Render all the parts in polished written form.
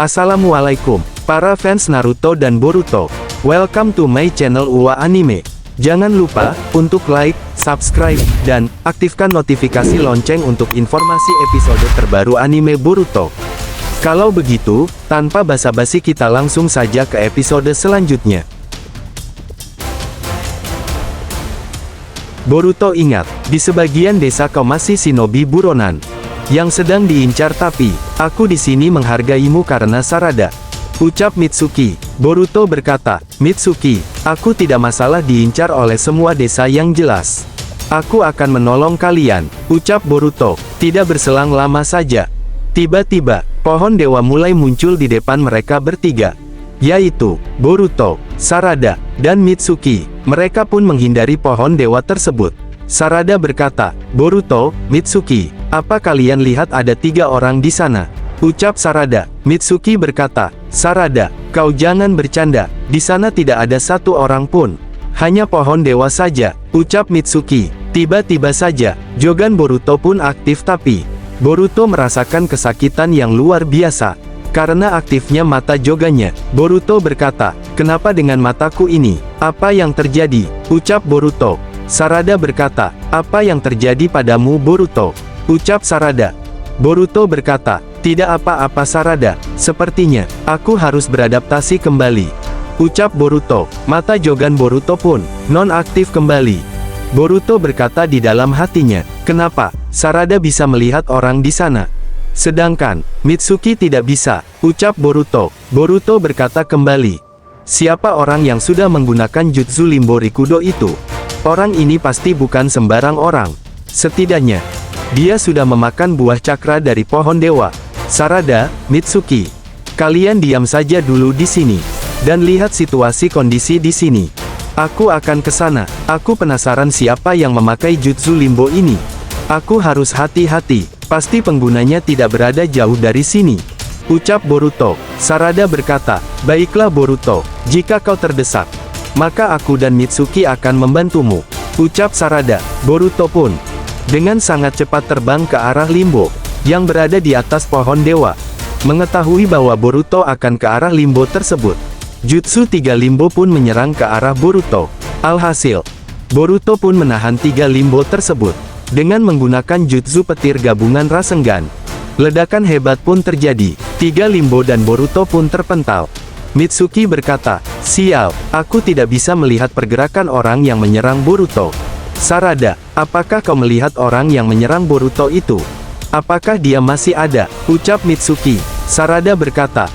Assalamualaikum, para fans Naruto dan Boruto. Welcome to my channel UA Anime. Jangan lupa untuk like, subscribe, dan aktifkan notifikasi lonceng untuk informasi episode terbaru anime Boruto. Kalau begitu, tanpa basa-basi kita langsung saja ke episode selanjutnya. Boruto ingat, di sebagian desa kau masih shinobi buronan yang sedang diincar, tapi aku di sini menghargaimu karena Sarada, ucap Mitsuki. Boruto berkata, Mitsuki, aku tidak masalah diincar oleh semua desa yang jelas. Aku akan menolong kalian, ucap Boruto. Tidak berselang lama saja, tiba-tiba, pohon dewa mulai muncul di depan mereka bertiga, yaitu Boruto, Sarada, dan Mitsuki. Mereka pun menghindari pohon dewa tersebut. Sarada berkata, Boruto, Mitsuki, apa kalian lihat ada 3 orang di sana? Ucap Sarada. Mitsuki berkata, Sarada, kau jangan bercanda, di sana tidak ada 1 orang pun. Hanya pohon dewa saja, ucap Mitsuki. Tiba-tiba saja, Jogan Boruto pun aktif, tapi Boruto merasakan kesakitan yang luar biasa karena aktifnya mata Jogannya. Boruto berkata, kenapa dengan mataku ini? Apa yang terjadi? Ucap Boruto. Sarada berkata, apa yang terjadi padamu Boruto? Ucap Sarada. Boruto berkata, tidak apa-apa Sarada, sepertinya aku harus beradaptasi kembali. Ucap Boruto. Mata Jogan Boruto pun non-aktif kembali. Boruto berkata di dalam hatinya, kenapa Sarada bisa melihat orang di sana, sedangkan Mitsuki tidak bisa? Ucap Boruto. Boruto berkata kembali, siapa orang yang sudah menggunakan jutsu Limbo Rikudo itu? Orang ini pasti bukan sembarang orang. Setidaknya, dia sudah memakan buah cakra dari pohon dewa. Sarada, Mitsuki, kalian diam saja dulu di sini dan lihat situasi kondisi di sini. Aku akan ke sana. Aku penasaran siapa yang memakai jutsu Limbo ini. Aku harus hati-hati, pasti penggunanya tidak berada jauh dari sini, ucap Boruto. Sarada berkata, baiklah Boruto, jika kau terdesak, maka aku dan Mitsuki akan membantumu, ucap Sarada. Boruto pun dengan sangat cepat terbang ke arah Limbo yang berada di atas pohon dewa. Mengetahui bahwa Boruto akan ke arah Limbo tersebut, jutsu 3 Limbo pun menyerang ke arah Boruto. Alhasil, Boruto pun menahan 3 Limbo tersebut dengan menggunakan jutsu petir gabungan Rasengan. Ledakan hebat pun terjadi, 3 Limbo dan Boruto pun terpental. Mitsuki berkata, sial, aku tidak bisa melihat pergerakan orang yang menyerang Boruto. Sarada, apakah kau melihat orang yang menyerang Boruto itu? Apakah dia masih ada? Ucap Mitsuki. Sarada berkata,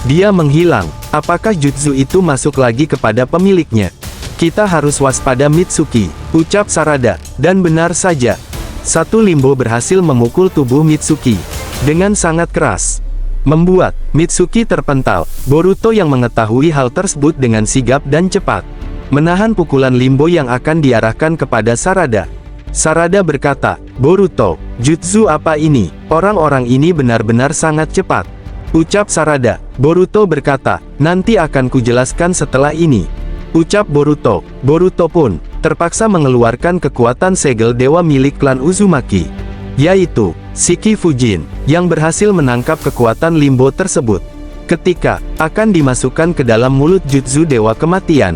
dia menghilang. Apakah jutsu itu masuk lagi kepada pemiliknya? Kita harus waspada Mitsuki, ucap Sarada. Dan benar saja, 1 Limbo berhasil memukul tubuh Mitsuki dengan sangat keras, membuat Mitsuki terpental. Boruto yang mengetahui hal tersebut dengan sigap dan cepat menahan pukulan Limbo yang akan diarahkan kepada Sarada. Sarada berkata, Boruto, jutsu apa ini? Orang-orang ini benar-benar sangat cepat, ucap Sarada. Boruto berkata, nanti akan kujelaskan setelah ini, ucap Boruto. Boruto pun terpaksa mengeluarkan kekuatan segel dewa milik klan Uzumaki, yaitu Shiki Fujin, yang berhasil menangkap kekuatan Limbo tersebut. Ketika akan dimasukkan ke dalam mulut jutsu dewa kematian,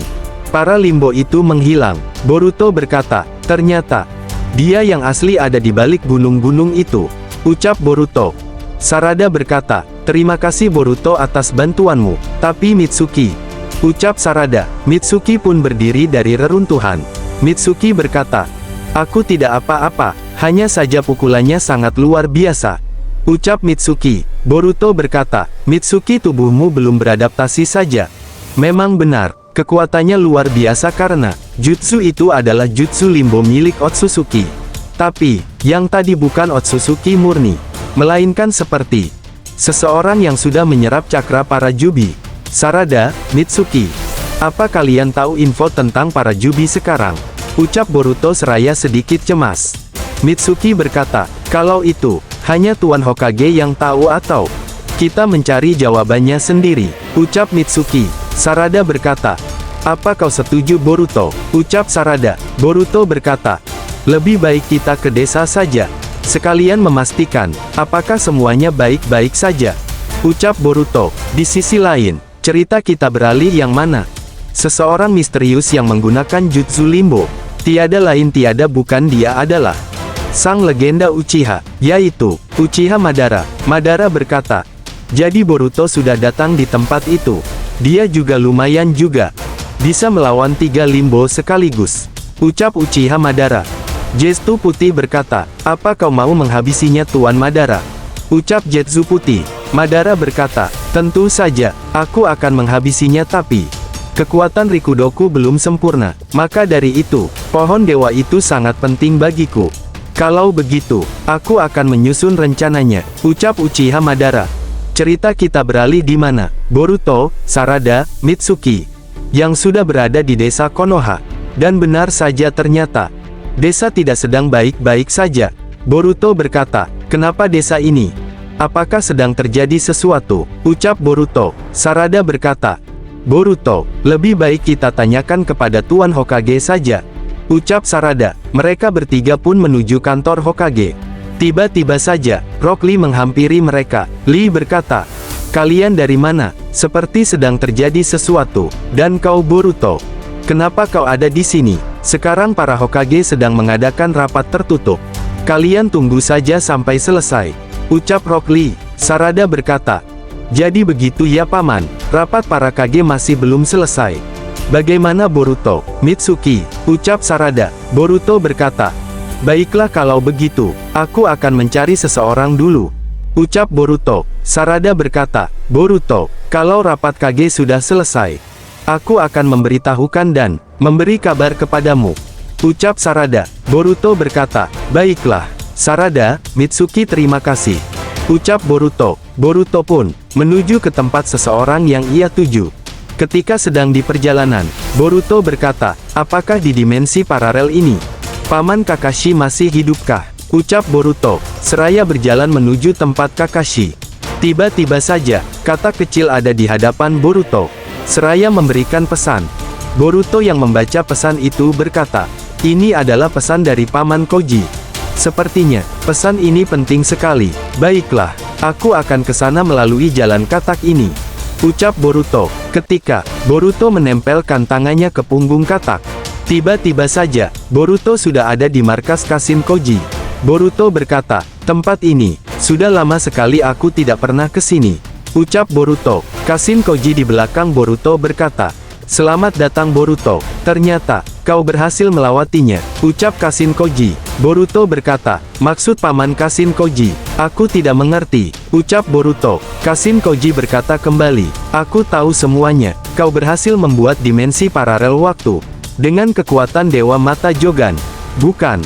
para Limbo itu menghilang. Boruto berkata, ternyata dia yang asli ada di balik gunung-gunung itu, ucap Boruto. Sarada berkata, terima kasih Boruto atas bantuanmu, tapi Mitsuki, ucap Sarada. Mitsuki pun berdiri dari reruntuhan. Mitsuki berkata, aku tidak apa-apa, hanya saja pukulannya sangat luar biasa, ucap Mitsuki. Boruto berkata, Mitsuki, tubuhmu belum beradaptasi saja. Memang benar, kekuatannya luar biasa karena jutsu itu adalah jutsu Limbo milik Otsutsuki. Tapi, yang tadi bukan Otsutsuki murni, melainkan seperti seseorang yang sudah menyerap cakra para Jubi. Sarada, Mitsuki, apa kalian tahu info tentang para Jubi sekarang? Ucap Boruto seraya sedikit cemas. Mitsuki berkata, kalau itu hanya Tuan Hokage yang tahu atau kita mencari jawabannya sendiri, ucap Mitsuki. Sarada berkata, apa kau setuju Boruto? Ucap Sarada. Boruto berkata, lebih baik kita ke desa saja, sekalian memastikan apakah semuanya baik-baik saja. ucap Boruto. Di sisi lain, cerita kita beralih yang mana? Seseorang misterius yang menggunakan jutsu limbo. Tiada lain tiada bukan dia adalah sang legenda Uchiha, yaitu Uchiha Madara. Madara berkata, jadi Boruto sudah datang di tempat itu. Dia juga lumayan juga. Bisa melawan 3 limbo sekaligus. Ucap Uchiha Madara. Zetsu Putih berkata, apa kau mau menghabisinya Tuan Madara? Ucap Zetsu Putih. Madara berkata, tentu saja, aku akan menghabisinya tapi kekuatan Rikudoku belum sempurna. Maka dari itu, pohon dewa itu sangat penting bagiku. Kalau begitu, aku akan menyusun rencananya. Ucap Uchiha Madara. Cerita kita beralih di mana? Boruto, Sarada, Mitsuki, yang sudah berada di desa Konoha. Dan benar saja ternyata, desa tidak sedang baik-baik saja. Boruto berkata, kenapa desa ini? Apakah sedang terjadi sesuatu? Ucap Boruto. Sarada berkata, Boruto, lebih baik kita tanyakan kepada Tuan Hokage saja. Ucap Sarada. Mereka bertiga pun menuju kantor Hokage. Tiba-tiba saja, Rock Lee menghampiri mereka. Lee berkata, kalian dari mana? Seperti sedang terjadi sesuatu. Dan kau Boruto, kenapa kau ada di sini? Sekarang para Hokage sedang mengadakan rapat tertutup. Kalian tunggu saja sampai selesai. Ucap Rock Lee. Sarada berkata, jadi begitu ya paman, rapat para Kage masih belum selesai. Bagaimana Boruto? Mitsuki, ucap Sarada. Boruto berkata, baiklah kalau begitu, aku akan mencari seseorang dulu. Ucap Boruto. Sarada berkata, Boruto, kalau rapat Kage sudah selesai, aku akan memberitahukan dan memberi kabar kepadamu. Ucap Sarada. Boruto berkata, baiklah. Sarada, Mitsuki terima kasih. Ucap Boruto. Boruto pun menuju ke tempat seseorang yang ia tuju. Ketika sedang di perjalanan, Boruto berkata, apakah di dimensi paralel ini Paman Kakashi masih hidupkah? Ucap Boruto, seraya berjalan menuju tempat Kakashi. Tiba-tiba saja, kata kecil ada di hadapan Boruto. Seraya memberikan pesan. Boruto yang membaca pesan itu berkata, ini adalah pesan dari Paman Koji. Sepertinya, pesan ini penting sekali. Baiklah, aku akan ke sana melalui jalan katak ini. Ucap Boruto. Ketika Boruto menempelkan tangannya ke punggung katak, tiba-tiba saja, Boruto sudah ada di markas Kashin Koji. Boruto berkata, tempat ini, sudah lama sekali aku tidak pernah ke sini. Ucap Boruto. Kashin Koji di belakang Boruto berkata, selamat datang Boruto, ternyata, kau berhasil melewatinya. Ucap Kashin Koji. Boruto berkata, maksud Paman Kashin Koji, aku tidak mengerti. Ucap Boruto. Kashin Koji berkata kembali, aku tahu semuanya, kau berhasil membuat dimensi paralel waktu dengan kekuatan Dewa Mata Jogan. Bukan?